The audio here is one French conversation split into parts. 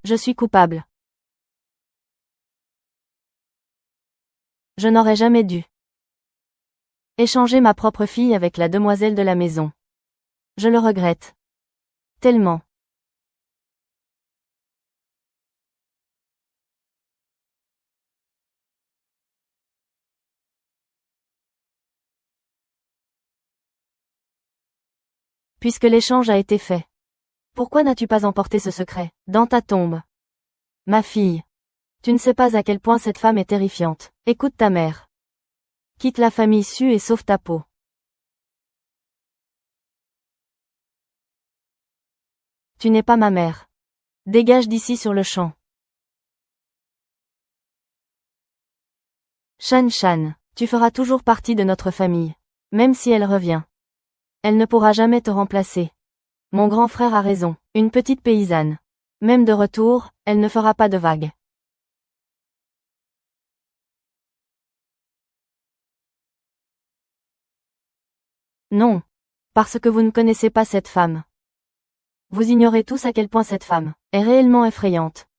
Je suis coupable. Je n'aurais jamais dû échanger ma propre fille avec la demoiselle de la maison. Je le regrette. Tellement. Puisque l'échange a été fait. Pourquoi n'as-tu pas emporté ce secret dans ta tombe? Ma fille. Tu ne sais pas à quel point cette femme est terrifiante. Écoute ta mère. Quitte la famille Su et sauve ta peau. Tu n'es pas ma mère. Dégage d'ici sur le champ. Shan Shan, tu feras toujours partie de notre famille. Même si elle revient. Elle ne pourra jamais te remplacer. Mon grand frère a raison, une petite paysanne. Même de retour, elle ne fera pas de vagues. Non. Parce que vous ne connaissez pas cette femme. Vous ignorez tous à quel point cette femme est réellement effrayante.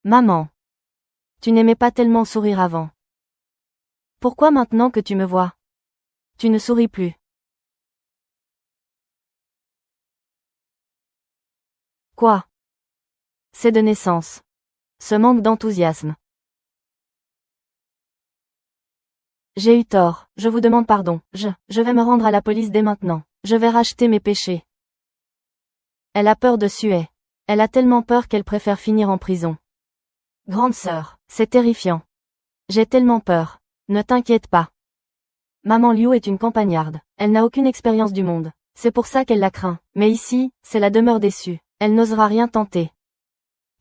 Maman. Tu n'aimais pas tellement sourire avant. Pourquoi maintenant que tu me vois? Tu ne souris plus. Quoi? C'est de naissance. Ce manque d'enthousiasme. J'ai eu tort, je vous demande pardon, je vais me rendre à la police dès maintenant. Je vais racheter mes péchés. Elle a peur de Sué. Elle a tellement peur qu'elle préfère finir en prison. Grande sœur, c'est terrifiant. J'ai tellement peur. Ne t'inquiète pas. Maman Liu est une campagnarde. Elle n'a aucune expérience du monde. C'est pour ça qu'elle la craint. Mais ici, c'est la demeure déçue. Elle n'osera rien tenter.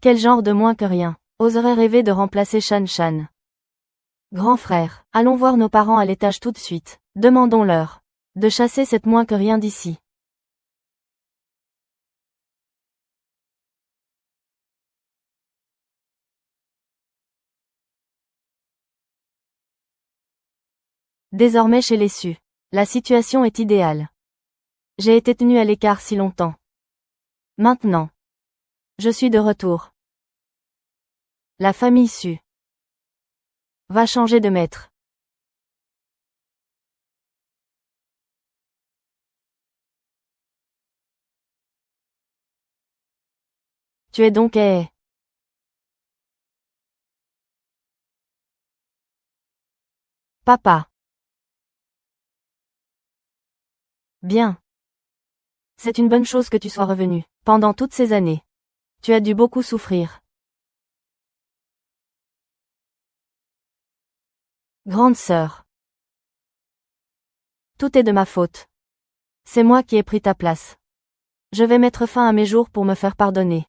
Quel genre de moins que rien oserait rêver de remplacer Shan Shan? Grand frère, allons voir nos parents à l'étage tout de suite. Demandons-leur de chasser cette moins que rien d'ici. Désormais chez les Su. La situation est idéale. J'ai été tenue à l'écart si longtemps. Maintenant. Je suis de retour. La famille Su va changer de maître. Tu es donc Papa. Bien. C'est une bonne chose que tu sois revenu. Pendant toutes ces années. Tu as dû beaucoup souffrir. Grande sœur. Tout est de ma faute. C'est moi qui ai pris ta place. Je vais mettre fin à mes jours pour me faire pardonner.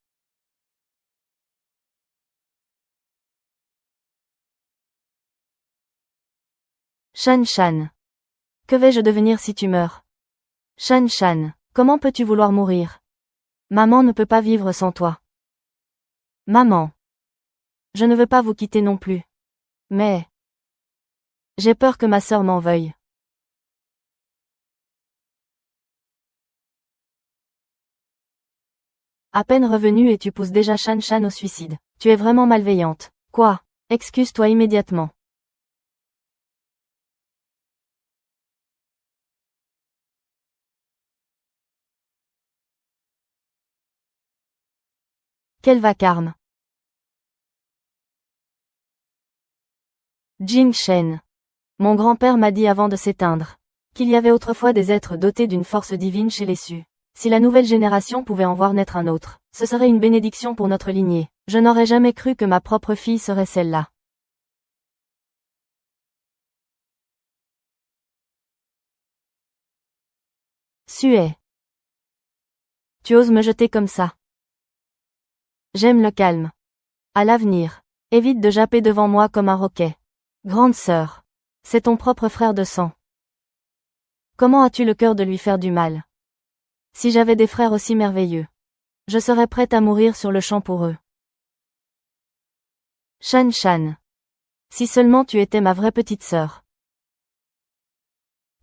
Shan Shan. Que vais-je devenir si tu meurs? Shan Shan, comment peux-tu vouloir mourir? Maman ne peut pas vivre sans toi. Maman. Je ne veux pas vous quitter non plus. Mais j'ai peur que ma sœur m'en veuille. À peine revenue et tu pousses déjà Shan Shan au suicide. Tu es vraiment malveillante. Quoi? Excuse-toi immédiatement. Quel vacarme. Jing Shen. Mon grand-père m'a dit avant de s'éteindre qu'il y avait autrefois des êtres dotés d'une force divine chez les Sioux. Si la nouvelle génération pouvait en voir naître un autre, ce serait une bénédiction pour notre lignée. Je n'aurais jamais cru que ma propre fille serait celle-là. Suet. Tu oses me jeter comme ça. J'aime le calme. À l'avenir, évite de japper devant moi comme un roquet. Grande sœur. C'est ton propre frère de sang. Comment as-tu le cœur de lui faire du mal? Si j'avais des frères aussi merveilleux, je serais prête à mourir sur le champ pour eux. Shan Shan. Si seulement tu étais ma vraie petite sœur.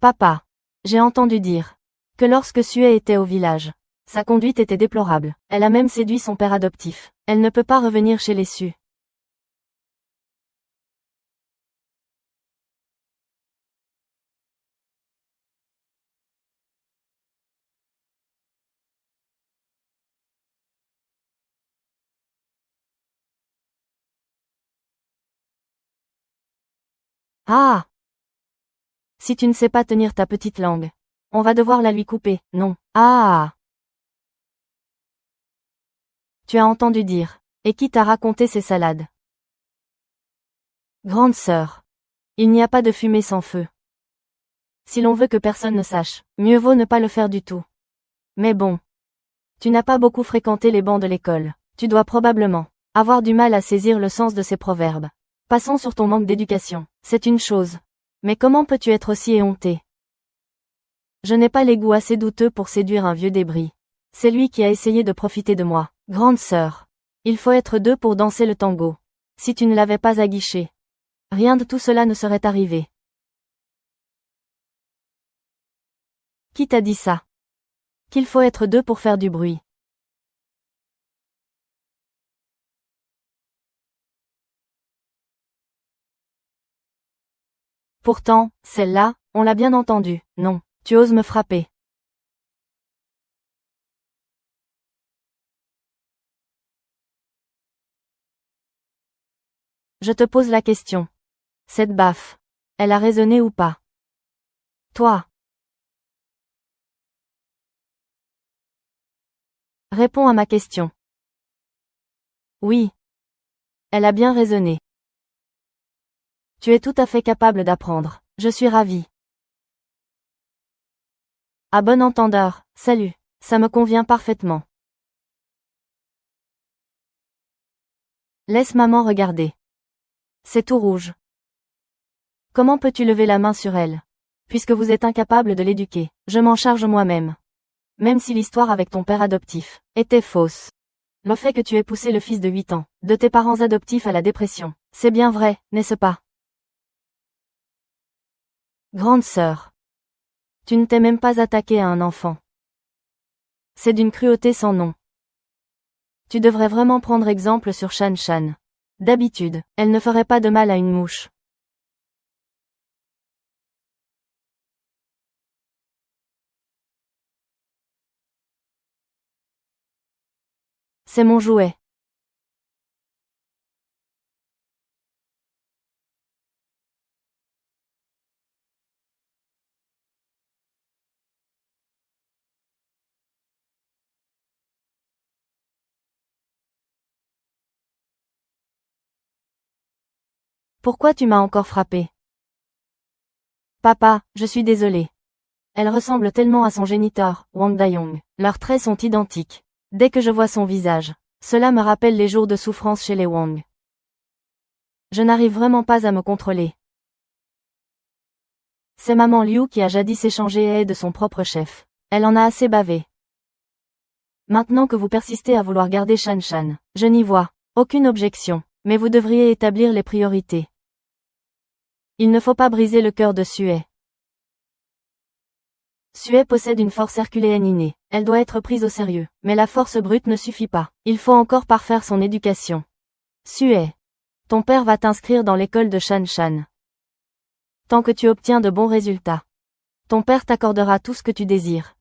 Papa. J'ai entendu dire que lorsque Sué était au village, sa conduite était déplorable. Elle a même séduit son père adoptif. Elle ne peut pas revenir chez les Sioux. Ah! Si tu ne sais pas tenir ta petite langue, on va devoir la lui couper, non? Ah! Tu as entendu dire. Et qui t'a raconté ces salades? Grande sœur. Il n'y a pas de fumée sans feu. Si l'on veut que personne ne sache, mieux vaut ne pas le faire du tout. Mais bon. Tu n'as pas beaucoup fréquenté les bancs de l'école. Tu dois probablement avoir du mal à saisir le sens de ces proverbes. Passons sur ton manque d'éducation. C'est une chose. Mais comment peux-tu être aussi éhonté? Je n'ai pas les goûts assez douteux pour séduire un vieux débris. C'est lui qui a essayé de profiter de moi. Grande sœur. Il faut être deux pour danser le tango. Si tu ne l'avais pas aguiché, rien de tout cela ne serait arrivé. Qui t'a dit ça? Qu'il faut être deux pour faire du bruit. Pourtant, celle-là, on l'a bien entendue. Non, tu oses me frapper. Je te pose la question. Cette baffe, elle a résonné ou pas? Toi. Réponds à ma question. Oui. Elle a bien résonné. Tu es tout à fait capable d'apprendre. Je suis ravie. À bon entendeur, salut. Ça me convient parfaitement. Laisse maman regarder. C'est tout rouge. Comment peux-tu lever la main sur elle? Puisque vous êtes incapable de l'éduquer, je m'en charge moi-même. Même si l'histoire avec ton père adoptif était fausse. Le fait que tu aies poussé le fils de 8 ans, de tes parents adoptifs à la dépression, c'est bien vrai, n'est-ce pas? Grande sœur. Tu ne t'es même pas attaqué à un enfant. C'est d'une cruauté sans nom. Tu devrais vraiment prendre exemple sur Shan Shan. D'habitude, elle ne ferait pas de mal à une mouche. C'est mon jouet. Pourquoi tu m'as encore frappé? Papa, je suis désolée. Elle ressemble tellement à son géniteur, Wang Dayong. Leurs traits sont identiques. Dès que je vois son visage, cela me rappelle les jours de souffrance chez les Wang. Je n'arrive vraiment pas à me contrôler. C'est maman Liu qui a jadis échangé et de son propre chef. Elle en a assez bavé. Maintenant que vous persistez à vouloir garder Shan Shan, je n'y vois aucune objection, mais vous devriez établir les priorités. Il ne faut pas briser le cœur de Sué. Sué possède une force herculéenne innée, elle doit être prise au sérieux, mais la force brute ne suffit pas, il faut encore parfaire son éducation. Sué. Ton père va t'inscrire dans l'école de Shan Shan. Tant que tu obtiens de bons résultats, ton père t'accordera tout ce que tu désires.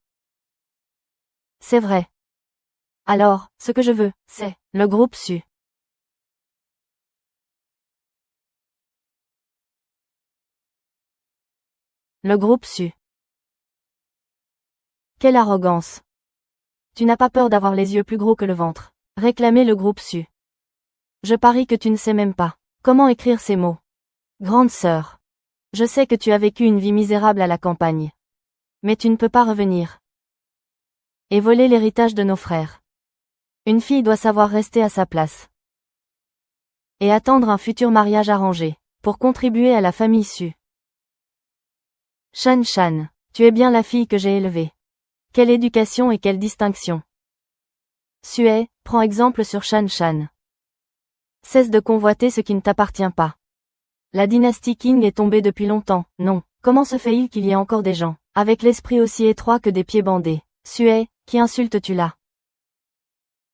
C'est vrai. Alors, ce que je veux, c'est le groupe Su. Le groupe Su. Quelle arrogance. Tu n'as pas peur d'avoir les yeux plus gros que le ventre. Réclamait le groupe Su. Je parie que tu ne sais même pas comment écrire ces mots. Grande sœur. Je sais que tu as vécu une vie misérable à la campagne. Mais tu ne peux pas revenir et voler l'héritage de nos frères. Une fille doit savoir rester à sa place et attendre un futur mariage arrangé pour contribuer à la famille Su. Shan Shan, tu es bien la fille que j'ai élevée. Quelle éducation et quelle distinction. Sue, prends exemple sur Shan Shan. Cesse de convoiter ce qui ne t'appartient pas. La dynastie Qing est tombée depuis longtemps, non. Comment se fait-il qu'il y ait encore des gens, avec l'esprit aussi étroit que des pieds bandés, Sue, qui insultes-tu là?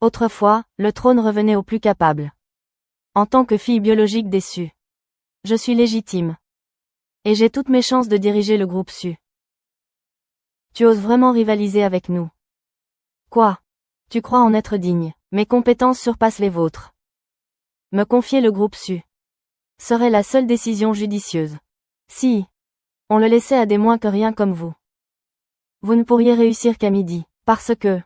Autrefois, le trône revenait aux plus capables. En tant que fille biologique des Su, je suis légitime. Et j'ai toutes mes chances de diriger le groupe Su. Tu oses vraiment rivaliser avec nous? Quoi? Tu crois en être digne? Mes compétences surpassent les vôtres. Me confier le groupe Su serait la seule décision judicieuse. Si on le laissait à des moins que rien comme vous, vous ne pourriez réussir qu'à midi, parce que,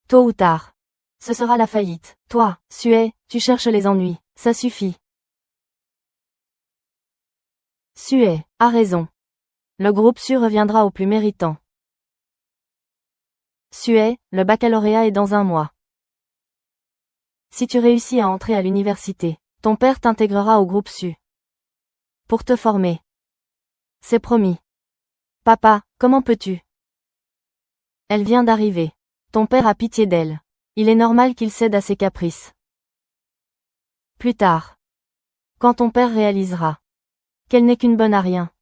tôt ou tard, ce sera la faillite. Toi, Sue, tu cherches les ennuis, ça suffit. Sue a raison. Le groupe Su reviendra au plus méritant. Sue, le baccalauréat est dans 1 mois. Si tu réussis à entrer à l'université, ton père t'intégrera au groupe Su pour te former. C'est promis. Papa, comment peux-tu? Elle vient d'arriver. Ton père a pitié d'elle. Il est normal qu'il cède à ses caprices. Plus tard, quand ton père réalisera qu'elle n'est qu'une bonne à rien,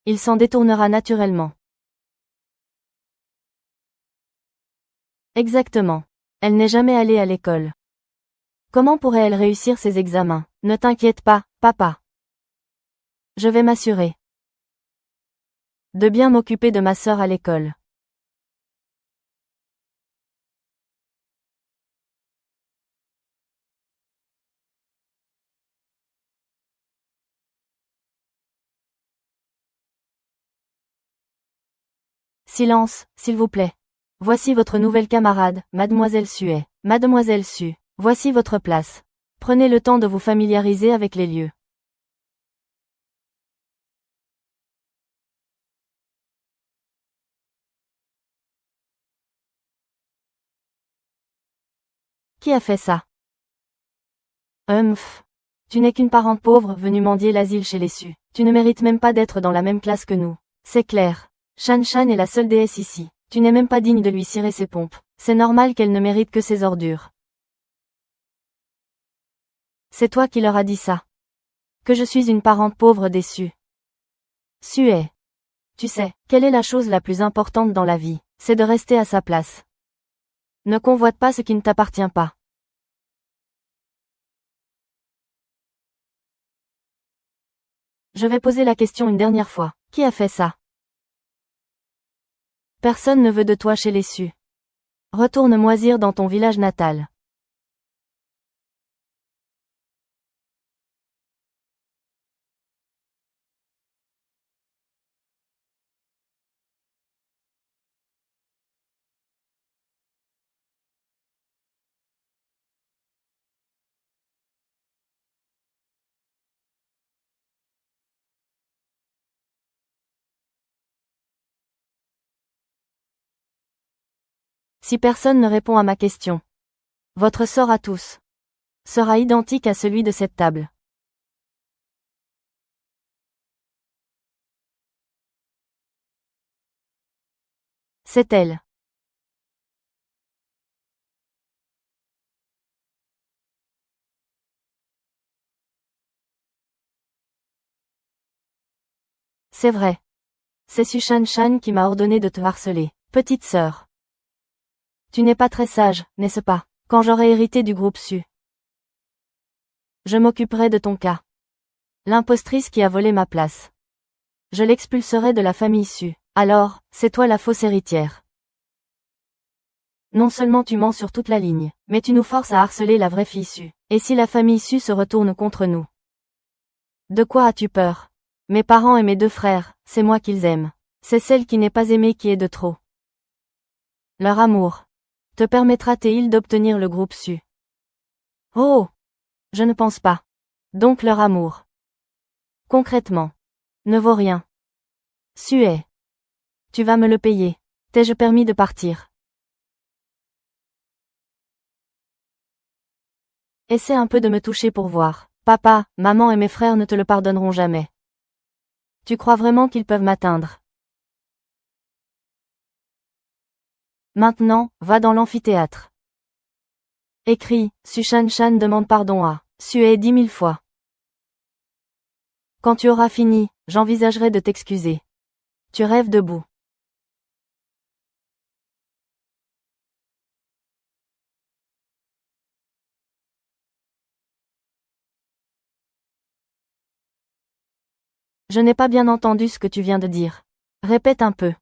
il s'en détournera naturellement. Exactement. Elle n'est jamais allée à l'école. Comment pourrait-elle réussir ses examens? Ne t'inquiète pas, papa. Je vais m'assurer de bien m'occuper de ma sœur à l'école. Silence, s'il vous plaît. Voici votre nouvelle camarade, Mademoiselle Sue. Mademoiselle Su, voici votre place. Prenez le temps de vous familiariser avec les lieux. Qui a fait ça? Tu n'es qu'une parente pauvre venue mendier l'asile chez les Su. Tu ne mérites même pas d'être dans la même classe que nous. C'est clair. Shan Shan est la seule déesse ici. Tu n'es même pas digne de lui cirer ses pompes. C'est normal qu'elle ne mérite que ses ordures. C'est toi qui leur as dit ça. Que je suis une parente pauvre des Su. Sue. Tu sais, quelle est la chose la plus importante dans la vie? C'est de rester à sa place. Ne convoite pas ce qui ne t'appartient pas. Je vais poser la question une dernière fois. Qui a fait ça? Personne ne veut de toi chez les Su. Retourne moisir dans ton village natal. Si personne ne répond à ma question, votre sort à tous sera identique à celui de cette table. C'est elle. C'est vrai. C'est Su Shan Shan qui m'a ordonné de te harceler. Petite sœur. Tu n'es pas très sage, n'est-ce pas? Quand j'aurai hérité du groupe Su, je m'occuperai de ton cas. L'impostrice qui a volé ma place, je l'expulserai de la famille Su. Alors, c'est toi la fausse héritière. Non seulement tu mens sur toute la ligne, mais tu nous forces à harceler la vraie fille Su. Et si la famille Su se retourne contre nous? De quoi as-tu peur? Mes parents et mes 2 frères, c'est moi qu'ils aiment. C'est celle qui n'est pas aimée qui est de trop. Leur amour. Te permettra-t-il d'obtenir le groupe Su? Oh! Je ne pense pas. Donc leur amour. Concrètement. Ne vaut rien. Suet. Tu vas me le payer. T'ai-je permis de partir? Essaie un peu de me toucher pour voir. Papa, maman et mes frères ne te le pardonneront jamais. Tu crois vraiment qu'ils peuvent m'atteindre? Maintenant, va dans l'amphithéâtre. Écris, Su Shan Shan demande pardon à Suet 10 000 fois. Quand tu auras fini, j'envisagerai de t'excuser. Tu rêves debout. Je n'ai pas bien entendu ce que tu viens de dire. Répète un peu.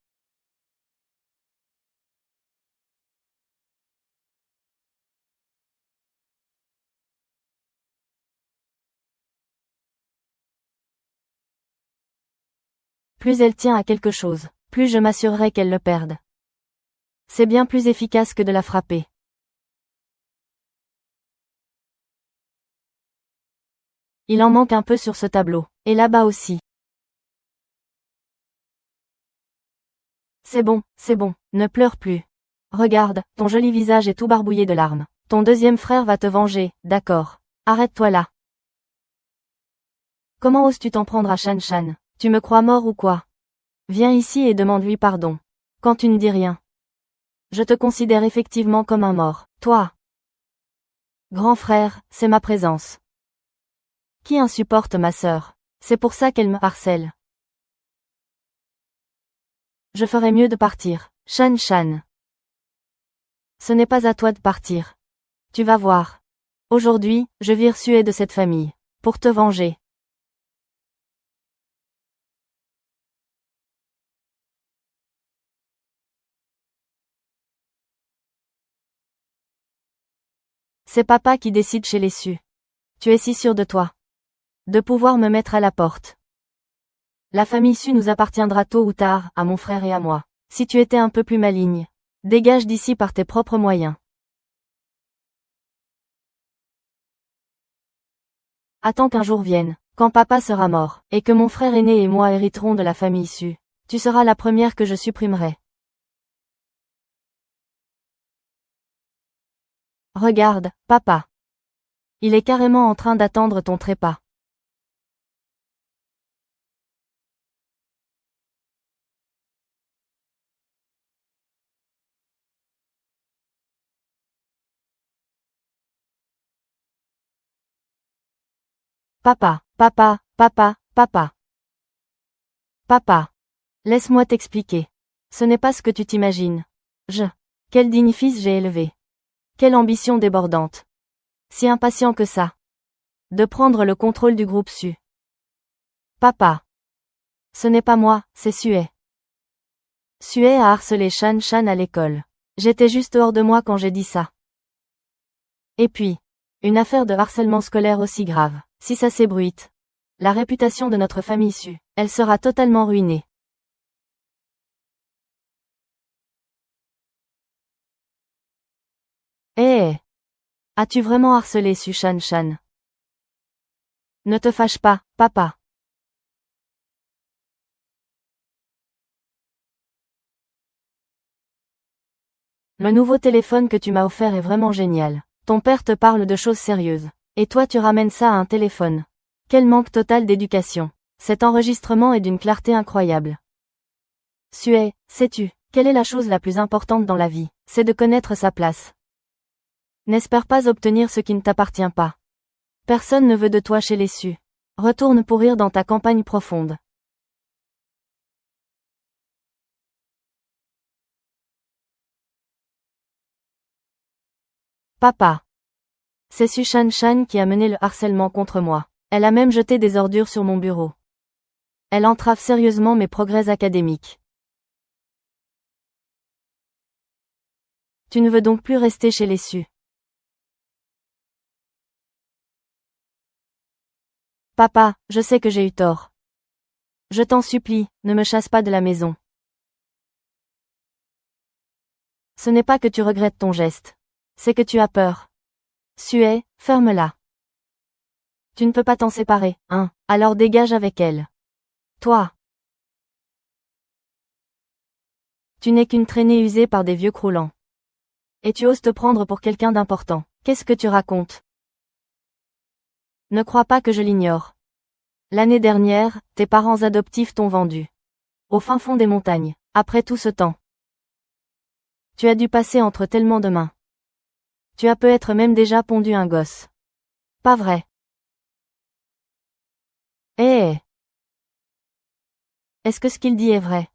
Plus elle tient à quelque chose, plus je m'assurerai qu'elle le perde. C'est bien plus efficace que de la frapper. Il en manque un peu sur ce tableau, et là-bas aussi. C'est bon, ne pleure plus. Regarde, ton joli visage est tout barbouillé de larmes. Ton deuxième frère va te venger, d'accord. Arrête-toi là. Comment oses-tu t'en prendre à Shan Shan? Tu me crois mort ou quoi? Viens ici et demande-lui pardon. Quand tu ne dis rien. Je te considère effectivement comme un mort. Toi. Grand frère, c'est ma présence. Qui insupporte ma sœur? C'est pour ça qu'elle me harcèle. Je ferais mieux de partir. Shan Shan. Ce n'est pas à toi de partir. Tu vas voir. Aujourd'hui, je vire Suet de cette famille. Pour te venger. C'est papa qui décide chez les Su. Tu es si sûr de toi. De pouvoir me mettre à la porte. La famille Su nous appartiendra tôt ou tard, à mon frère et à moi. Si tu étais un peu plus maligne. Dégage d'ici par tes propres moyens. Attends qu'un jour vienne, quand papa sera mort, et que mon frère aîné et moi hériterons de la famille Su. Tu seras la première que je supprimerai. Regarde, papa. Il est carrément en train d'attendre ton trépas. Papa, papa, papa, papa. Papa. Laisse-moi t'expliquer. Ce n'est pas ce que tu t'imagines. Quel digne fils j'ai élevé. Quelle ambition débordante. Si impatient que ça. De prendre le contrôle du groupe Su. Papa. Ce n'est pas moi, c'est Suet. Suet a harcelé Shan Shan à l'école. J'étais juste hors de moi quand j'ai dit ça. Et puis, une affaire de harcèlement scolaire aussi grave, si ça s'ébruite. La réputation de notre famille Su, elle sera totalement ruinée. Eh. As-tu vraiment harcelé Su Shan Shan? Ne te fâche pas, papa. Le nouveau téléphone que tu m'as offert est vraiment génial. Ton père te parle de choses sérieuses. Et toi tu ramènes ça à un téléphone. Quel manque total d'éducation. Cet enregistrement est d'une clarté incroyable. Suet, sais-tu, quelle est la chose la plus importante dans la vie? C'est de connaître sa place. N'espère pas obtenir ce qui ne t'appartient pas. Personne ne veut de toi chez les Su. Retourne pourrir dans ta campagne profonde. Papa. C'est Su Shan Shan qui a mené le harcèlement contre moi. Elle a même jeté des ordures sur mon bureau. Elle entrave sérieusement mes progrès académiques. Tu ne veux donc plus rester chez les Su. Papa, je sais que j'ai eu tort. Je t'en supplie, ne me chasse pas de la maison. Ce n'est pas que tu regrettes ton geste. C'est que tu as peur. Sue, ferme-la. Tu ne peux pas t'en séparer, hein, alors dégage avec elle. Toi. Tu n'es qu'une traînée usée par des vieux croulants. Et tu oses te prendre pour quelqu'un d'important. Qu'est-ce que tu racontes? Ne crois pas que je l'ignore. L'année dernière, tes parents adoptifs t'ont vendu. Au fin fond des montagnes, après tout ce temps. Tu as dû passer entre tellement de mains. Tu as peut-être même déjà pondu un gosse. Pas vrai. Eh. Est-ce que ce qu'il dit est vrai?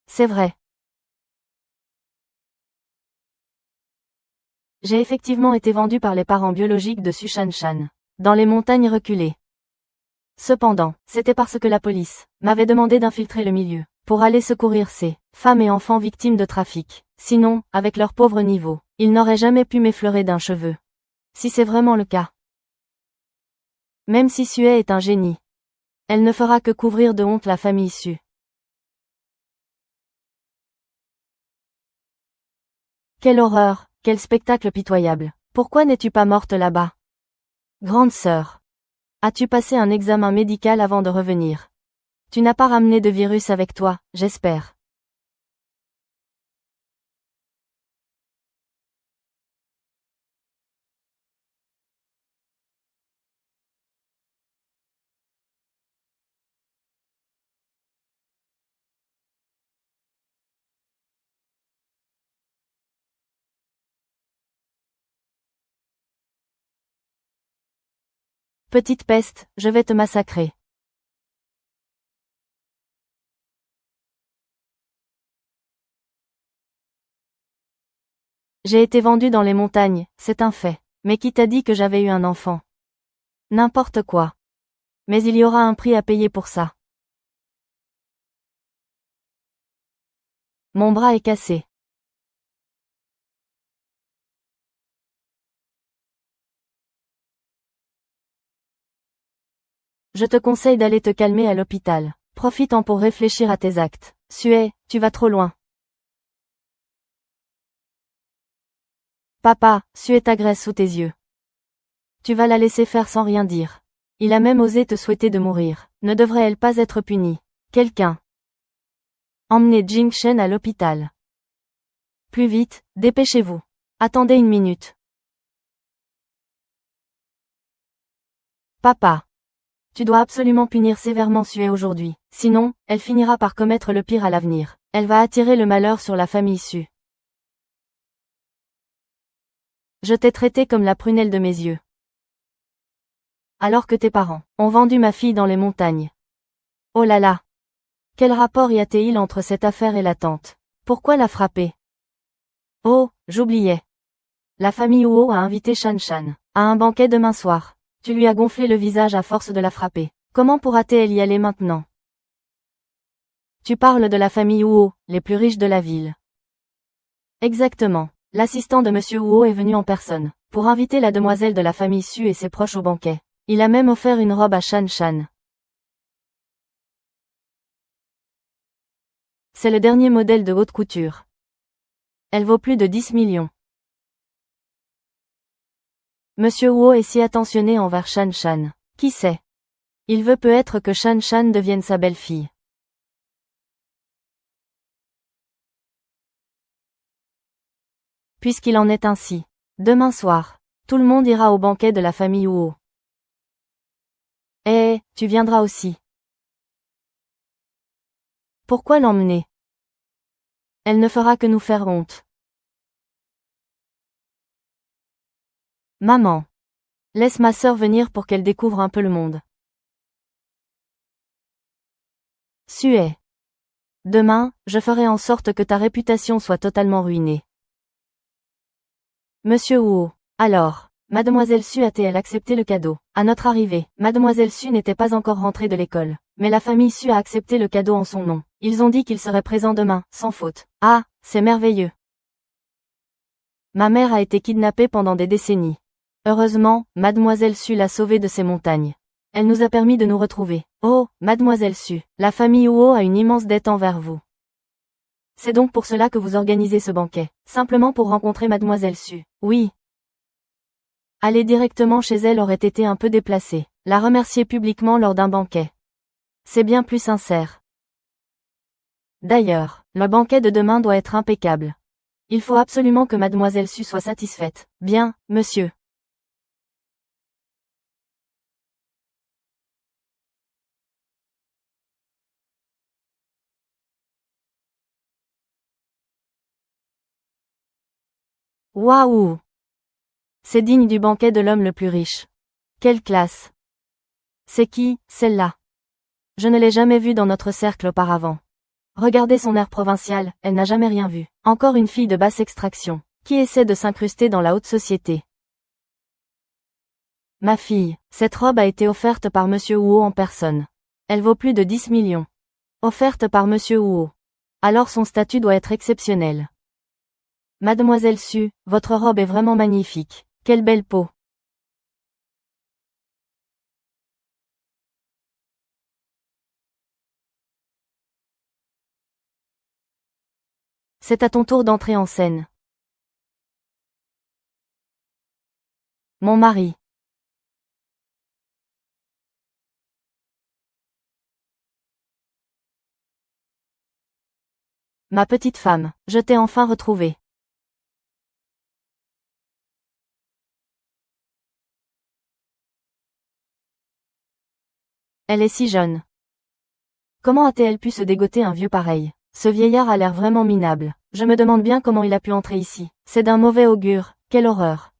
C'est vrai. J'ai effectivement été vendu par les parents biologiques de Sushanshan, dans les montagnes reculées. Cependant, c'était parce que la police m'avait demandé d'infiltrer le milieu, pour aller secourir ces femmes et enfants victimes de trafic. Sinon, avec leur pauvre niveau, ils n'auraient jamais pu m'effleurer d'un cheveu. Si c'est vraiment le cas. Même si Sue est un génie, elle ne fera que couvrir de honte la famille Su. Quelle horreur, quel spectacle pitoyable. Pourquoi n'es-tu pas morte là-bas? Grande sœur. As-tu passé un examen médical avant de revenir? Tu n'as pas ramené de virus avec toi, j'espère. Petite peste, je vais te massacrer. J'ai été vendue dans les montagnes, c'est un fait. Mais qui t'a dit que j'avais eu un enfant? N'importe quoi. Mais il y aura un prix à payer pour ça. Mon bras est cassé. Je te conseille d'aller te calmer à l'hôpital. Profite-en pour réfléchir à tes actes. Sue, tu vas trop loin. Papa, Sue t'agresse sous tes yeux. Tu vas la laisser faire sans rien dire. Il a même osé te souhaiter de mourir. Ne devrait-elle pas être punie? Quelqu'un. Emmenez Jingshen à l'hôpital. Plus vite, dépêchez-vous. Attendez une minute. Papa. Tu dois absolument punir sévèrement Sue aujourd'hui. Sinon, elle finira par commettre le pire à l'avenir. Elle va attirer le malheur sur la famille Su. Je t'ai traité comme la prunelle de mes yeux. Alors que tes parents ont vendu ma fille dans les montagnes. Oh là là! Quel rapport y a-t-il entre cette affaire et la tante? Pourquoi la frapper? Oh, j'oubliais. La famille Huo a invité Shan à un banquet demain soir. Tu lui as gonflé le visage à force de la frapper. Comment pourra-t-elle y aller maintenant? Tu parles de la famille Huo, les plus riches de la ville. Exactement. L'assistant de Monsieur Huo est venu en personne, pour inviter la demoiselle de la famille Su et ses proches au banquet. Il a même offert une robe à Shan. C'est le dernier modèle de haute couture. Elle vaut plus de 10 millions. Monsieur Huo est si attentionné envers Shan. Qui sait? Il veut peut-être que Shan devienne sa belle-fille. Puisqu'il en est ainsi. Demain soir, tout le monde ira au banquet de la famille Huo. Eh, tu viendras aussi. Pourquoi l'emmener? Elle ne fera que nous faire honte. Maman. Laisse ma sœur venir pour qu'elle découvre un peu le monde. Sue. Demain, je ferai en sorte que ta réputation soit totalement ruinée. Monsieur Huo. Alors, Mademoiselle Su a-t-elle accepté le cadeau? À notre arrivée, Mademoiselle Su n'était pas encore rentrée de l'école. Mais la famille Su a accepté le cadeau en son nom. Ils ont dit qu'il serait présent demain, sans faute. Ah, c'est merveilleux. Ma mère a été kidnappée pendant des décennies. Heureusement, Mademoiselle Su l'a sauvée de ces montagnes. Elle nous a permis de nous retrouver. Oh, Mademoiselle Su, la famille Huo a une immense dette envers vous. C'est donc pour cela que vous organisez ce banquet. Simplement pour rencontrer Mademoiselle Su. Oui. Aller directement chez elle aurait été un peu déplacé. La remercier publiquement lors d'un banquet. C'est bien plus sincère. D'ailleurs, le banquet de demain doit être impeccable. Il faut absolument que Mademoiselle Su soit satisfaite. Bien, monsieur. Waouh! C'est digne du banquet de l'homme le plus riche. Quelle classe! C'est qui, celle-là? Je ne l'ai jamais vue dans notre cercle auparavant. Regardez son air provincial, elle n'a jamais rien vu. Encore une fille de basse extraction, qui essaie de s'incruster dans la haute société. Ma fille, cette robe a été offerte par Monsieur Huo en personne. Elle vaut plus de 10 millions. Offerte par Monsieur Huo. Alors son statut doit être exceptionnel. Mademoiselle Su, votre robe est vraiment magnifique. Quelle belle peau. C'est à ton tour d'entrer en scène. Mon mari. Ma petite femme, je t'ai enfin retrouvée. Elle est si jeune. Comment a-t-elle pu se dégoter un vieux pareil? Ce vieillard a l'air vraiment minable. Je me demande bien comment il a pu entrer ici. C'est d'un mauvais augure, quelle horreur.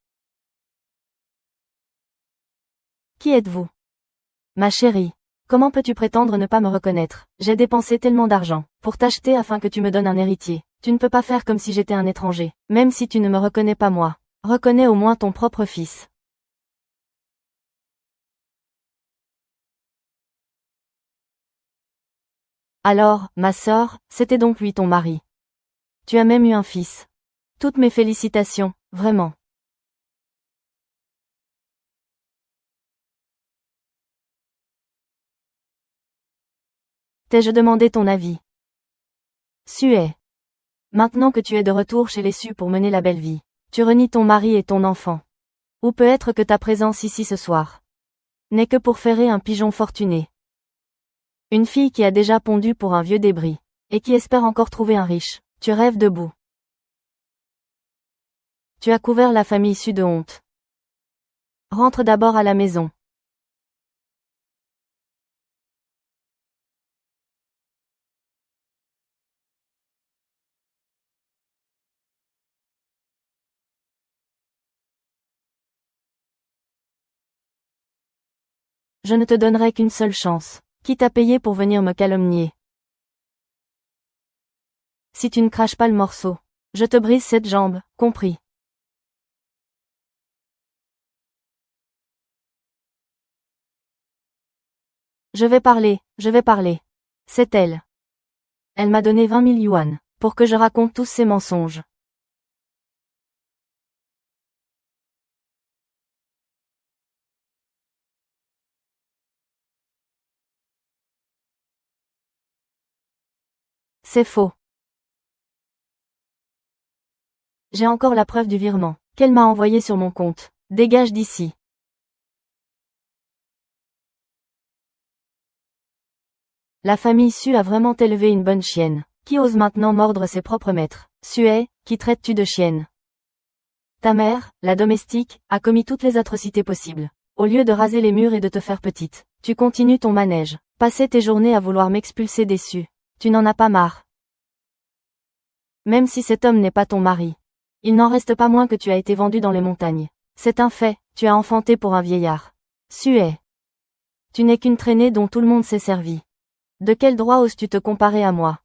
Qui êtes-vous? Ma chérie. Comment peux-tu prétendre ne pas me reconnaître? J'ai dépensé tellement d'argent pour t'acheter afin que tu me donnes un héritier. Tu ne peux pas faire comme si j'étais un étranger. Même si tu ne me reconnais pas moi. Reconnais au moins ton propre fils. Alors, ma sœur, c'était donc lui ton mari. Tu as même eu un fils. Toutes mes félicitations, vraiment. T'ai-je demandé ton avis? Suet. Maintenant que tu es de retour chez les Su pour mener la belle vie, tu renies ton mari et ton enfant. Ou peut-être que ta présence ici ce soir n'est que pour ferrer un pigeon fortuné. Une fille qui a déjà pondu pour un vieux débris, et qui espère encore trouver un riche. Tu rêves debout. Tu as couvert la famille Su de honte. Rentre d'abord à la maison. Je ne te donnerai qu'une seule chance, quitte à payer pour venir me calomnier. Si tu ne craches pas le morceau, je te brise cette jambe, compris. Je vais parler, je vais parler. C'est elle. Elle m'a donné 20 000 yuan, pour que je raconte tous ces mensonges. C'est faux. J'ai encore la preuve du virement, qu'elle m'a envoyé sur mon compte. Dégage d'ici. La famille Su a vraiment élevé une bonne chienne, qui ose maintenant mordre ses propres maîtres. Suet, qui traites-tu de chienne? Ta mère, la domestique, a commis toutes les atrocités possibles. Au lieu de raser les murs et de te faire petite, tu continues ton manège. Passer tes journées à vouloir m'expulser des Su. Tu n'en as pas marre. Même si cet homme n'est pas ton mari. Il n'en reste pas moins que tu as été vendu dans les montagnes. C'est un fait, tu as enfanté pour un vieillard. Suet. Tu n'es qu'une traînée dont tout le monde s'est servi. De quel droit oses-tu te comparer à moi?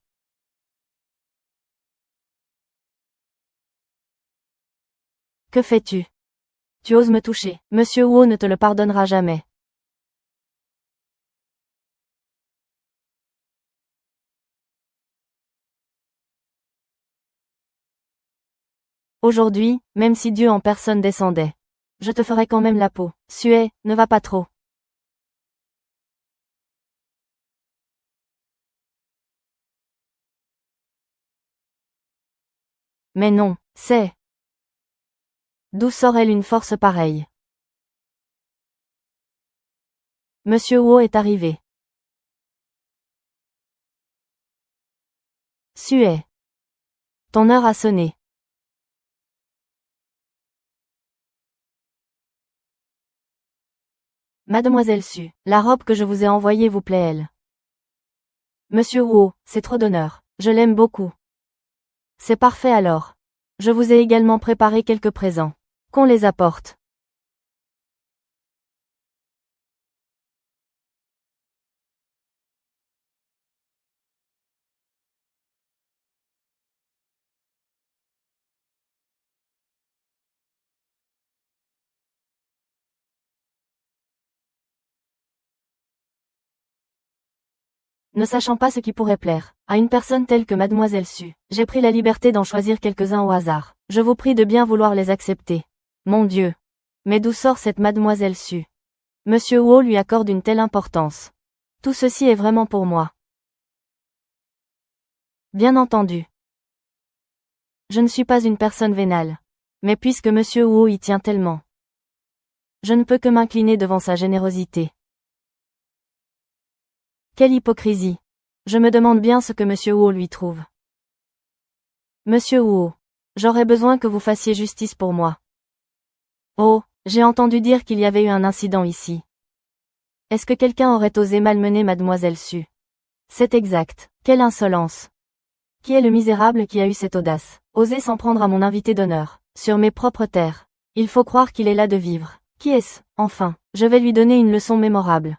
Que fais-tu? Tu oses me toucher. Monsieur Huo ne te le pardonnera jamais. Aujourd'hui, même si Dieu en personne descendait, je te ferai quand même la peau. Sue, ne va pas trop. Mais non, c'est... D'où sort-elle une force pareille? Monsieur Wu est arrivé. Sue. Ton heure a sonné. Mademoiselle Su, la robe que je vous ai envoyée vous plaît-elle? Monsieur Wu, c'est trop d'honneur. Je l'aime beaucoup. C'est parfait alors. Je vous ai également préparé quelques présents. Qu'on les apporte. Ne sachant pas ce qui pourrait plaire à une personne telle que Mademoiselle Su, j'ai pris la liberté d'en choisir quelques-uns au hasard. Je vous prie de bien vouloir les accepter. Mon Dieu. Mais d'où sort cette Mademoiselle Su? Monsieur Wu lui accorde une telle importance. Tout ceci est vraiment pour moi. Bien entendu. Je ne suis pas une personne vénale. Mais puisque Monsieur Wu y tient tellement, je ne peux que m'incliner devant sa générosité. Quelle hypocrisie. Je me demande bien ce que Monsieur Wu lui trouve. Monsieur Wu, j'aurais besoin que vous fassiez justice pour moi. Oh, j'ai entendu dire qu'il y avait eu un incident ici. Est-ce que quelqu'un aurait osé malmener Mademoiselle Su? C'est exact. Quelle insolence. Qui est le misérable qui a eu cette audace? Oser s'en prendre à mon invité d'honneur, sur mes propres terres. Il faut croire qu'il est là de vivre. Qui est-ce? Enfin, je vais lui donner une leçon mémorable.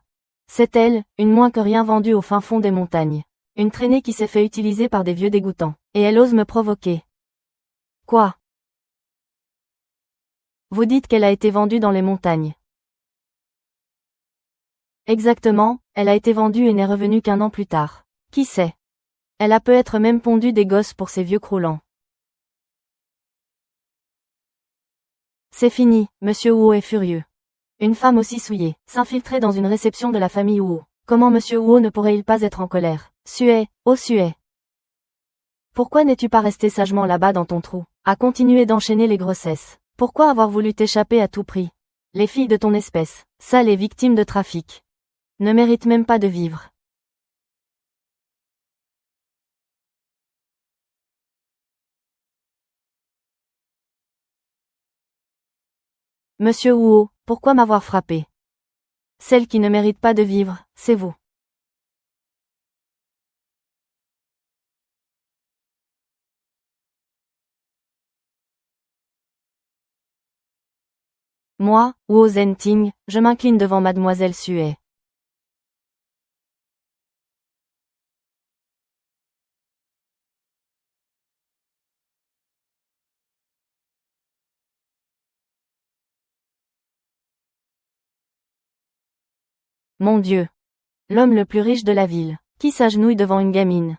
C'est elle, une moins que rien vendue au fin fond des montagnes. Une traînée qui s'est fait utiliser par des vieux dégoûtants. Et elle ose me provoquer. Quoi? Vous dites qu'elle a été vendue dans les montagnes. Exactement, elle a été vendue et n'est revenue qu'un an plus tard. Qui sait? Elle a peut-être même pondu des gosses pour ces vieux croulants. C'est fini, Monsieur Wu est furieux. Une femme aussi souillée, s'infiltrer dans une réception de la famille Wu. Comment Monsieur Wu ne pourrait-il pas être en colère? Sue, oh Sue. Pourquoi n'es-tu pas resté sagement là-bas dans ton trou, à continuer d'enchaîner les grossesses? Pourquoi avoir voulu t'échapper à tout prix? Les filles de ton espèce, sales et victimes de trafic, ne méritent même pas de vivre. Monsieur Wu, pourquoi m'avoir frappé? Celle qui ne mérite pas de vivre, c'est vous. Moi, Wu Zhenting, je m'incline devant Mademoiselle Sue. Mon Dieu. L'homme le plus riche de la ville, qui s'agenouille devant une gamine.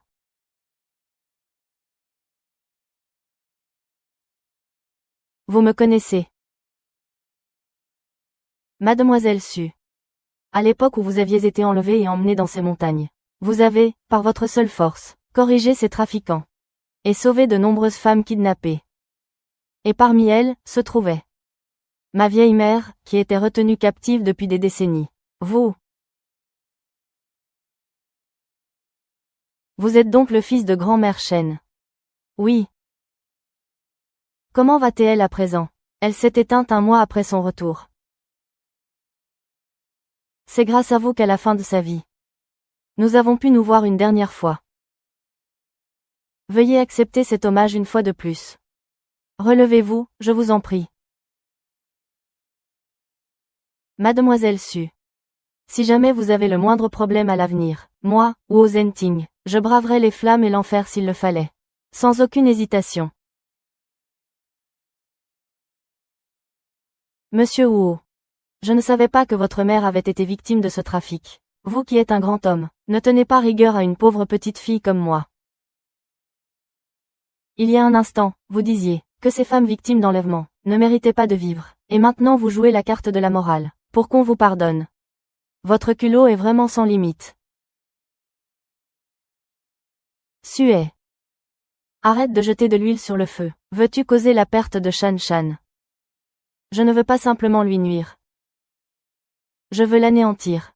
Vous me connaissez. Mademoiselle Su. À l'époque où vous aviez été enlevée et emmenée dans ces montagnes, vous avez, par votre seule force, corrigé ces trafiquants. Et sauvé de nombreuses femmes kidnappées. Et parmi elles, se trouvait ma vieille mère, qui était retenue captive depuis des décennies. Vous êtes donc le fils de grand-mère Chen. Oui. Comment va-t-elle à présent? Elle s'est éteinte un mois après son retour. C'est grâce à vous qu'à la fin de sa vie, nous avons pu nous voir une dernière fois. Veuillez accepter cet hommage une fois de plus. Relevez-vous, je vous en prie. Mademoiselle Su. Si jamais vous avez le moindre problème à l'avenir, moi, Wu Zhenting, je braverai les flammes et l'enfer s'il le fallait. Sans aucune hésitation. Monsieur Wu. Je ne savais pas que votre mère avait été victime de ce trafic. Vous qui êtes un grand homme, ne tenez pas rigueur à une pauvre petite fille comme moi. Il y a un instant, vous disiez, que ces femmes victimes d'enlèvement ne méritaient pas de vivre. Et maintenant vous jouez la carte de la morale, pour qu'on vous pardonne. Votre culot est vraiment sans limite. Sue. Arrête de jeter de l'huile sur le feu. Veux-tu causer la perte de Shan Shan? Je ne veux pas simplement lui nuire. Je veux l'anéantir.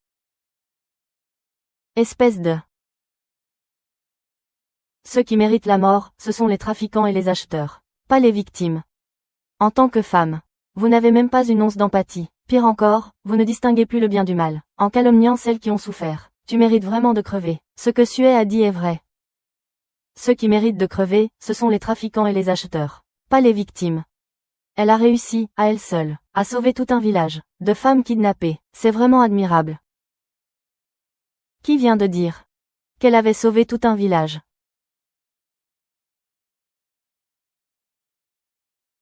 Espèce de... Ceux qui méritent la mort, ce sont les trafiquants et les acheteurs, pas les victimes. En tant que femme, vous n'avez même pas une once d'empathie. Pire encore, vous ne distinguez plus le bien du mal. En calomniant celles qui ont souffert, tu mérites vraiment de crever. Ce que Sue a dit est vrai. Ceux qui méritent de crever, ce sont les trafiquants et les acheteurs, pas les victimes. Elle a réussi, à elle seule, à sauver tout un village de femmes kidnappées. C'est vraiment admirable. Qui vient de dire qu'elle avait sauvé tout un village?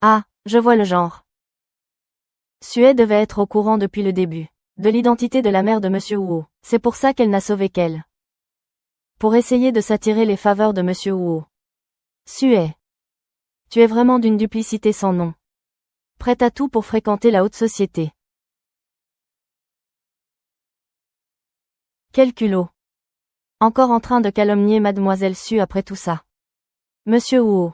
Ah, je vois le genre. Sue devait être au courant depuis le début de l'identité de la mère de Monsieur Wu. C'est pour ça qu'elle n'a sauvé qu'elle. Pour essayer de s'attirer les faveurs de Monsieur Wu. Sue. Tu es vraiment d'une duplicité sans nom. Prête à tout pour fréquenter la haute société. Quel culot. Encore en train de calomnier Mademoiselle Sue après tout ça. Monsieur Wu.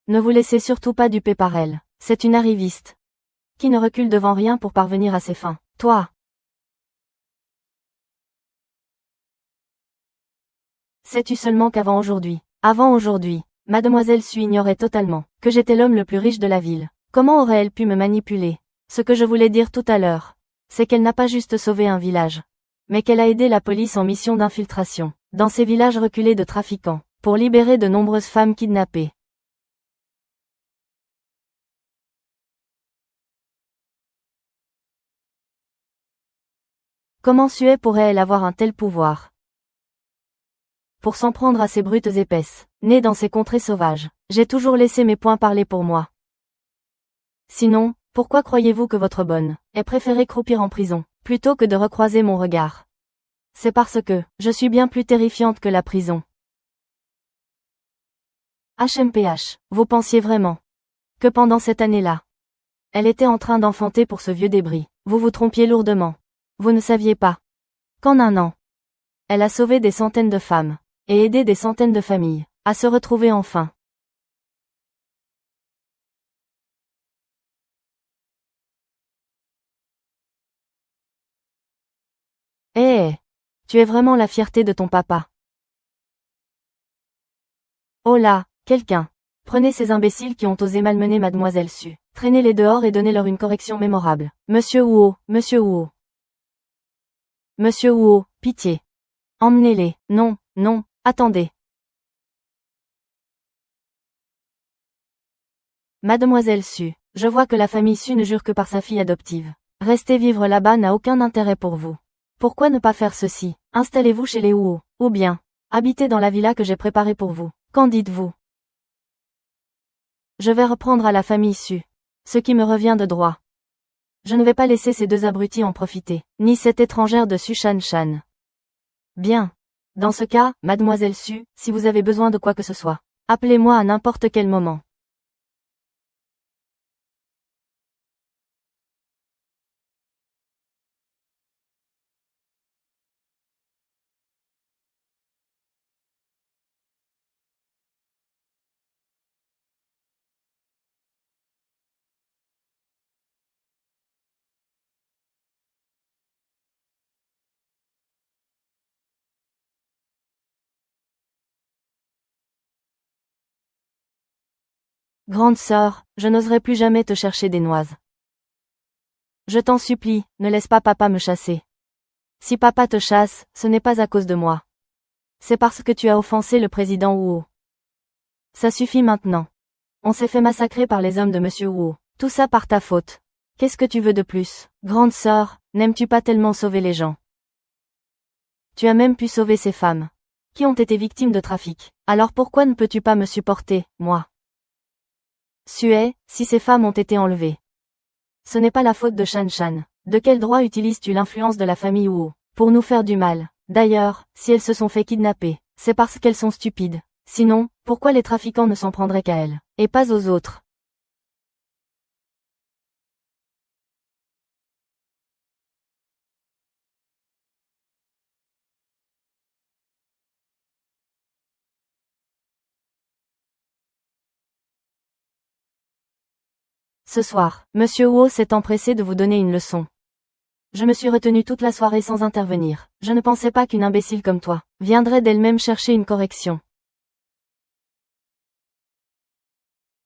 Ne vous laissez surtout pas duper par elle. C'est une arriviste. Qui ne recule devant rien pour parvenir à ses fins. Toi. Sais-tu seulement qu'avant aujourd'hui, Mademoiselle Sue ignorait totalement que j'étais l'homme le plus riche de la ville. Comment aurait-elle pu me manipuler? Ce que je voulais dire tout à l'heure, c'est qu'elle n'a pas juste sauvé un village, mais qu'elle a aidé la police en mission d'infiltration, dans ces villages reculés de trafiquants, pour libérer de nombreuses femmes kidnappées. Comment Sue pourrait-elle avoir un tel pouvoir? Pour s'en prendre à ces brutes épaisses, nées dans ces contrées sauvages, j'ai toujours laissé mes poings parler pour moi. Sinon, pourquoi croyez-vous que votre bonne ait préféré croupir en prison, plutôt que de recroiser mon regard? C'est parce que, je suis bien plus terrifiante que la prison. HMPH, vous pensiez vraiment que pendant cette année-là, elle était en train d'enfanter pour ce vieux débris? Vous vous trompiez lourdement. Vous ne saviez pas qu'en un an, elle a sauvé des centaines de femmes, et aidé des centaines de familles à se retrouver enfin. Eh, tu es vraiment la fierté de ton papa. Oh là, quelqu'un. Prenez ces imbéciles qui ont osé malmener Mademoiselle Sue, traînez-les dehors et donnez-leur une correction mémorable. Monsieur Wu, Monsieur Wu. Monsieur Wu, pitié. Emmenez-les. Non, non, attendez. Mademoiselle Sue, je vois que la famille Sue ne jure que par sa fille adoptive. Rester vivre là-bas n'a aucun intérêt pour vous. Pourquoi ne pas faire ceci? Installez-vous chez les Wu, ou bien, habitez dans la villa que j'ai préparée pour vous. Qu'en dites-vous? Je vais reprendre à la famille Sue ce qui me revient de droit. Je ne vais pas laisser ces deux abrutis en profiter, ni cette étrangère de Su Shan Shan. Bien. Dans ce cas, Mademoiselle Sue, si vous avez besoin de quoi que ce soit, appelez-moi à n'importe quel moment. Grande sœur, je n'oserai plus jamais te chercher des noises. Je t'en supplie, ne laisse pas papa me chasser. Si papa te chasse, ce n'est pas à cause de moi. C'est parce que tu as offensé le président Wu. Ça suffit maintenant. On s'est fait massacrer par les hommes de Monsieur Wu. Tout ça par ta faute. Qu'est-ce que tu veux de plus? Grande sœur, n'aimes-tu pas tellement sauver les gens? Tu as même pu sauver ces femmes qui ont été victimes de trafic. Alors pourquoi ne peux-tu pas me supporter, moi? Sue, si ces femmes ont été enlevées, ce n'est pas la faute de Shan Shan. De quel droit utilises-tu l'influence de la famille Wu pour nous faire du mal? D'ailleurs, si elles se sont fait kidnapper, c'est parce qu'elles sont stupides. Sinon, pourquoi les trafiquants ne s'en prendraient qu'à elles, et pas aux autres? Ce soir, Monsieur Wu s'est empressé de vous donner une leçon. Je me suis retenue toute la soirée sans intervenir. Je ne pensais pas qu'une imbécile comme toi viendrait d'elle-même chercher une correction.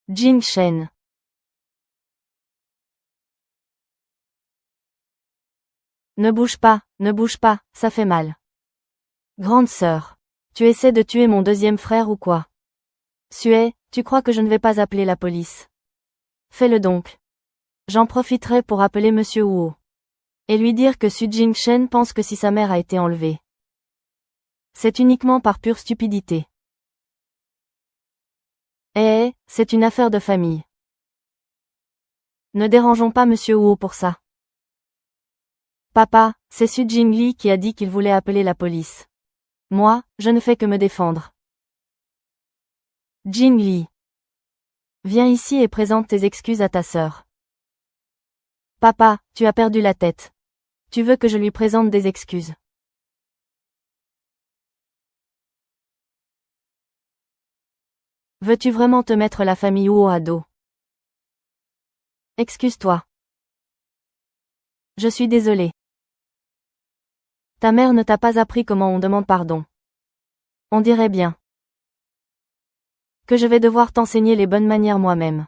Jing Shen. Ne bouge pas, ça fait mal. Grande sœur. Tu essaies de tuer mon deuxième frère ou quoi? Sue, tu crois que je ne vais pas appeler la police? Fais-le donc. J'en profiterai pour appeler Monsieur Wu. Et lui dire que Su Jingshen pense que si sa mère a été enlevée, c'est uniquement par pure stupidité. C'est une affaire de famille. Ne dérangeons pas Monsieur Wu pour ça. Papa, c'est Su Jingli qui a dit qu'il voulait appeler la police. Moi, je ne fais que me défendre. Jingli. Viens ici et présente tes excuses à ta sœur. Papa, tu as perdu la tête. Tu veux que je lui présente des excuses? Veux-tu vraiment te mettre la famille Wu à dos? Excuse-toi. Je suis désolée. Ta mère ne t'a pas appris comment on demande pardon. On dirait bien que je vais devoir t'enseigner les bonnes manières moi-même.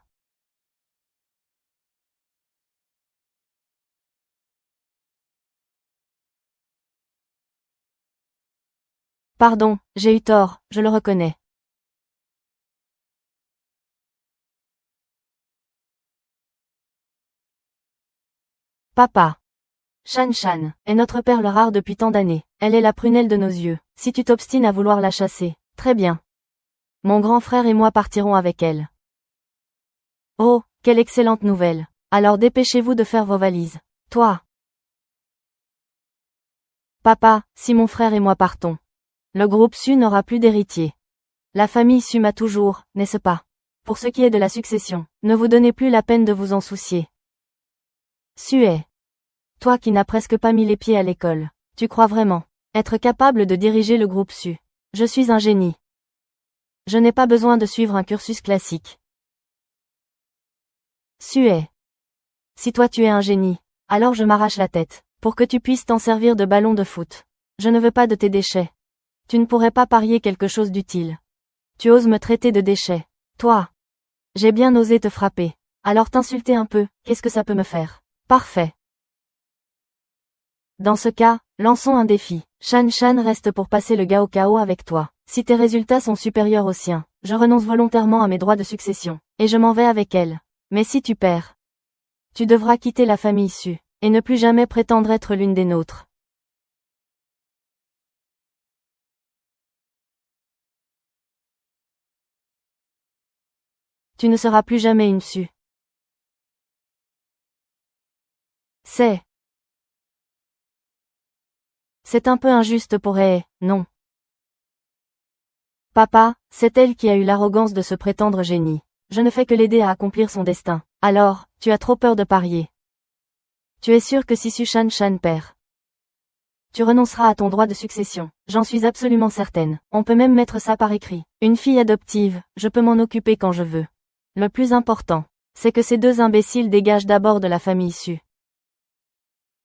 Pardon, j'ai eu tort, je le reconnais. Papa. Shan Shan est notre perle rare depuis tant d'années. Elle est la prunelle de nos yeux. Si tu t'obstines à vouloir la chasser, très bien. Mon grand frère et moi partirons avec elle. Oh, quelle excellente nouvelle. Alors dépêchez-vous de faire vos valises. Toi. Papa, si mon frère et moi partons, le groupe Su n'aura plus d'héritier. La famille Su m'a toujours, n'est-ce pas? Pour ce qui est de la succession, ne vous donnez plus la peine de vous en soucier. Sue. Toi qui n'as presque pas mis les pieds à l'école, tu crois vraiment être capable de diriger le groupe Su? Je suis un génie. Je n'ai pas besoin de suivre un cursus classique. Sue. Si toi tu es un génie, alors je m'arrache la tête, pour que tu puisses t'en servir de ballon de foot. Je ne veux pas de tes déchets. Tu ne pourrais pas parier quelque chose d'utile. Tu oses me traiter de déchet. Toi. J'ai bien osé te frapper. Alors t'insulter un peu, qu'est-ce que ça peut me faire? Parfait. Dans ce cas, lançons un défi. Shan Shan reste pour passer le Gao Kao avec toi. Si tes résultats sont supérieurs aux siens, je renonce volontairement à mes droits de succession, et je m'en vais avec elle. Mais si tu perds, tu devras quitter la famille Su, et ne plus jamais prétendre être l'une des nôtres. Tu ne seras plus jamais une Su. C'est un peu injuste pour elle, non? Papa, c'est elle qui a eu l'arrogance de se prétendre génie. Je ne fais que l'aider à accomplir son destin. Alors, tu as trop peur de parier. Tu es sûr que si Su Shan Shan perd, tu renonceras à ton droit de succession. J'en suis absolument certaine. On peut même mettre ça par écrit. Une fille adoptive, je peux m'en occuper quand je veux. Le plus important, c'est que ces deux imbéciles dégagent d'abord de la famille Su.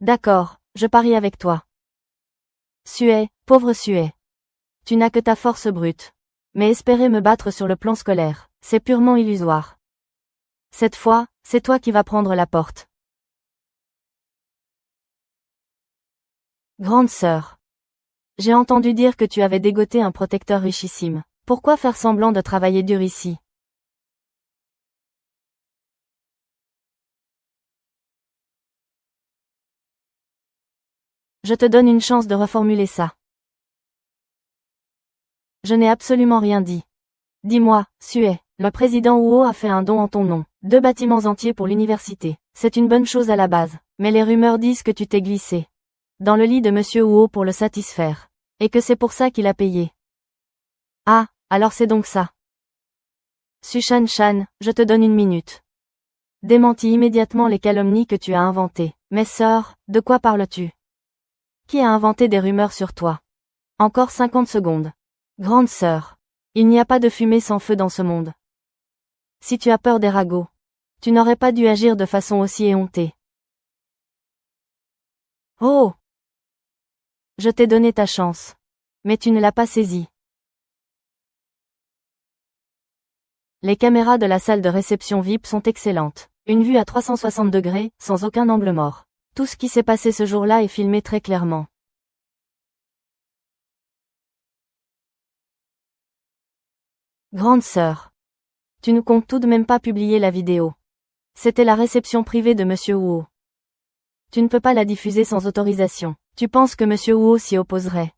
D'accord, je parie avec toi. Sue, pauvre Sue. Tu n'as que ta force brute. Mais espérer me battre sur le plan scolaire, c'est purement illusoire. Cette fois, c'est toi qui vas prendre la porte. Grande sœur. J'ai entendu dire que tu avais dégoté un protecteur richissime. Pourquoi faire semblant de travailler dur ici? Je te donne une chance de reformuler ça. Je n'ai absolument rien dit. Dis-moi, Sue, le président Wu a fait un don en ton nom. 2 bâtiments entiers pour l'université. C'est une bonne chose à la base. Mais les rumeurs disent que tu t'es glissé dans le lit de Monsieur Wu pour le satisfaire. Et que c'est pour ça qu'il a payé. Ah, alors c'est donc ça. Su Shan Shan, je te donne une minute. Démentis immédiatement les calomnies que tu as inventées. Mais sœur, de quoi parles-tu? Qui a inventé des rumeurs sur toi? Encore 50 secondes. Grande sœur. Il n'y a pas de fumée sans feu dans ce monde. Si tu as peur des ragots, Tu n'aurais pas dû agir de façon aussi éhontée. Oh! Je t'ai donné ta chance. Mais tu ne l'as pas saisie. Les caméras de la salle de réception VIP sont excellentes. Une vue à 360 degrés, sans aucun angle mort. Tout ce qui s'est passé ce jour-là est filmé très clairement. Grande sœur. Tu ne comptes tout de même pas publier la vidéo. C'était la réception privée de Monsieur Huo. Tu ne peux pas la diffuser sans autorisation. Tu penses que Monsieur Huo s'y opposerait.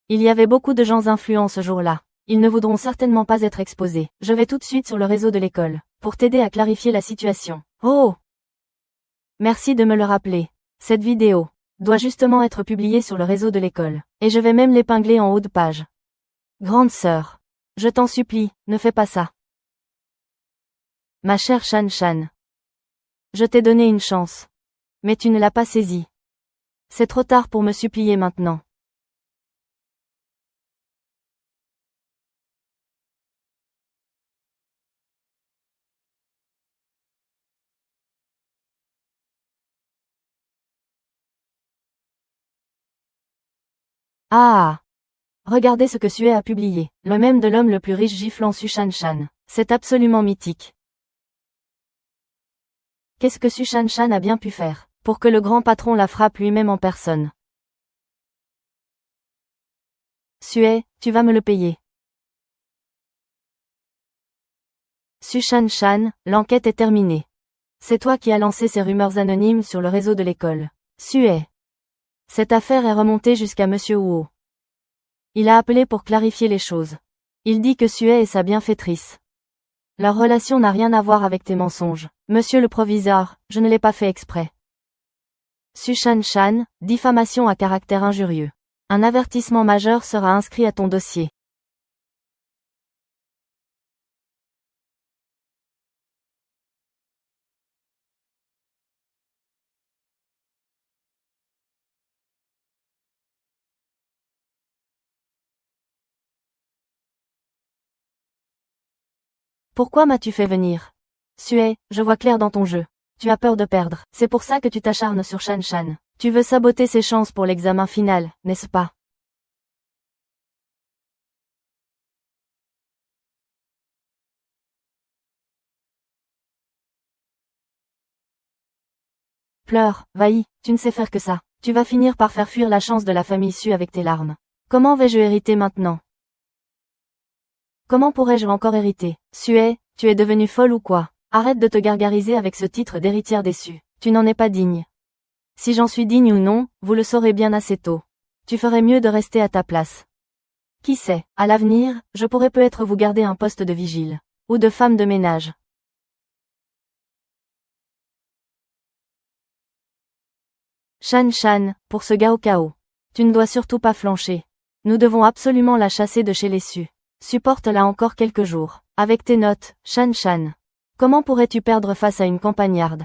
Il y avait beaucoup de gens influents ce jour-là. Ils ne voudront certainement pas être exposés. Je vais tout de suite sur le réseau de l'école, pour t'aider à clarifier la situation. Oh! Merci de me le rappeler. Cette vidéo doit justement être publiée sur le réseau de l'école. Et je vais même l'épingler en haut de page. Grande sœur. Je t'en supplie, ne fais pas ça. Ma chère Shan Shan. Je t'ai donné une chance. Mais tu ne l'as pas saisie. C'est trop tard pour me supplier maintenant. Ah! Regardez ce que Sue a publié. Le mème de l'homme le plus riche giflant Su Shan Shan. C'est absolument mythique. Qu'est-ce que Su Shan Shan a bien pu faire pour que le grand patron la frappe lui-même en personne? Sue, tu vas me le payer. Su Shan Shan, l'enquête est terminée. C'est toi qui as lancé ces rumeurs anonymes sur le réseau de l'école. Sue. Cette affaire est remontée jusqu'à Monsieur Huo. Il a appelé pour clarifier les choses. Il dit que Sue est sa bienfaitrice. Leur relation n'a rien à voir avec tes mensonges. Monsieur le proviseur, je ne l'ai pas fait exprès. Su Shan Shan, diffamation à caractère injurieux. Un avertissement majeur sera inscrit à ton dossier. Pourquoi m'as-tu fait venir? Sue, je vois clair dans ton jeu. Tu as peur de perdre. C'est pour ça que tu t'acharnes sur Shan Shan. Tu veux saboter ses chances pour l'examen final, n'est-ce pas? Pleure, vaillis, tu ne sais faire que ça. Tu vas finir par faire fuir la chance de la famille Su avec tes larmes. Comment vais-je hériter maintenant? Comment pourrais-je encore hériter? Sue, tu es devenue folle ou quoi? Arrête de te gargariser avec ce titre d'héritière déçue. Tu n'en es pas digne. Si j'en suis digne ou non, vous le saurez bien assez tôt. Tu ferais mieux de rester à ta place. Qui sait, à l'avenir, je pourrais peut-être vous garder un poste de vigile. Ou de femme de ménage. Shan Shan, pour ce Gao Kao. Tu ne dois surtout pas flancher. Nous devons absolument la chasser de chez les Su. Supporte-la encore quelques jours. Avec tes notes, Shan Shan. Comment pourrais-tu perdre face à une campagnarde?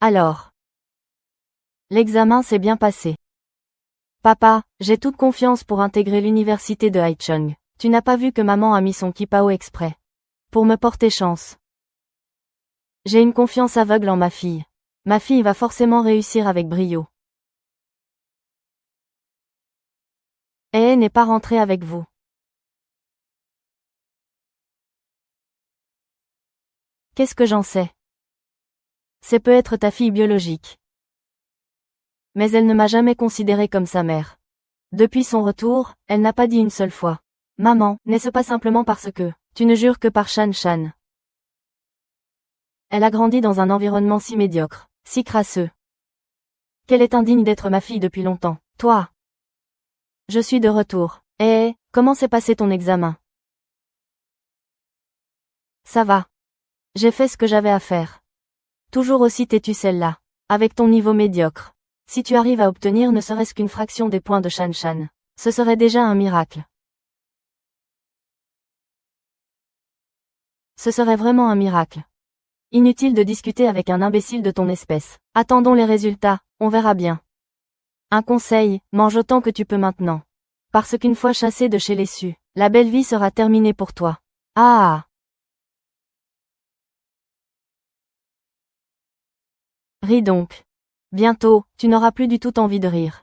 Alors. L'examen s'est bien passé. Papa, j'ai toute confiance pour intégrer l'université de Haichung. Tu n'as pas vu que maman a mis son kipao exprès. Pour me porter chance. J'ai une confiance aveugle en ma fille. Ma fille va forcément réussir avec brio. Elle n'est pas rentrée avec vous. Qu'est-ce que j'en sais? C'est peut-être ta fille biologique. Mais elle ne m'a jamais considérée comme sa mère. Depuis son retour, elle n'a pas dit une seule fois. Maman, n'est-ce pas simplement parce que tu ne jures que par Shan Shan? Elle a grandi dans un environnement si médiocre, si crasseux. Qu'elle est indigne d'être ma fille depuis longtemps. Toi. Je suis de retour. Comment s'est passé ton examen? Ça va. J'ai fait ce que j'avais à faire. Toujours aussi têtue celle-là. Avec ton niveau médiocre. Si tu arrives à obtenir ne serait-ce qu'une fraction des points de Shan Shan, ce serait déjà un miracle. Ce serait vraiment un miracle. Inutile de discuter avec un imbécile de ton espèce. Attendons les résultats, on verra bien. Un conseil, mange autant que tu peux maintenant. Parce qu'une fois chassé de chez les Su, la belle vie sera terminée pour toi. Ah! Ris donc. Bientôt, tu n'auras plus du tout envie de rire.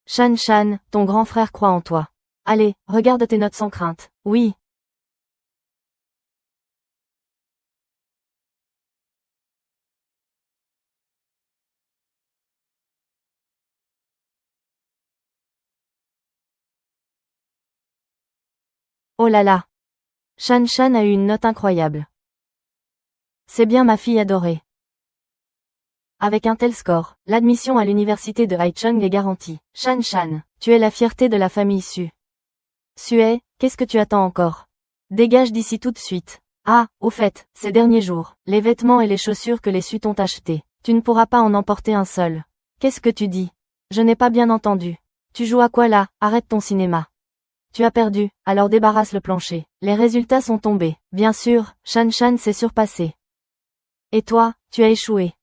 Shan Shan, ton grand frère croit en toi. Allez, regarde tes notes sans crainte. Oui. Oh là là. Shan Shan a eu une note incroyable. C'est bien ma fille adorée. Avec un tel score, l'admission à l'université de Haichung est garantie. Shan Shan, tu es la fierté de la famille Su. Sue, qu'est-ce que tu attends encore? Dégage d'ici tout de suite. Ah, au fait, ces derniers jours, les vêtements et les chaussures que les Su t'ont achetés, tu ne pourras pas en emporter un seul. Qu'est-ce que tu dis? Je n'ai pas bien entendu. Tu joues à quoi là? Arrête ton cinéma. Tu as perdu, alors débarrasse le plancher. Les résultats sont tombés. Bien sûr, Shan Shan s'est surpassé. Et toi, tu as échoué.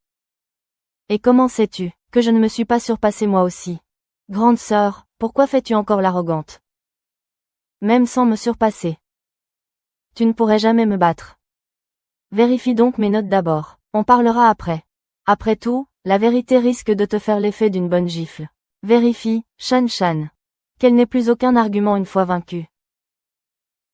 Et comment sais-tu que je ne me suis pas surpassée moi aussi? Grande sœur, pourquoi fais-tu encore l'arrogante? Même sans me surpasser. Tu ne pourrais jamais me battre. Vérifie donc mes notes d'abord. On parlera après. Après tout, la vérité risque de te faire l'effet d'une bonne gifle. Vérifie, Shan Shan. Qu'elle n'ait plus aucun argument une fois vaincue.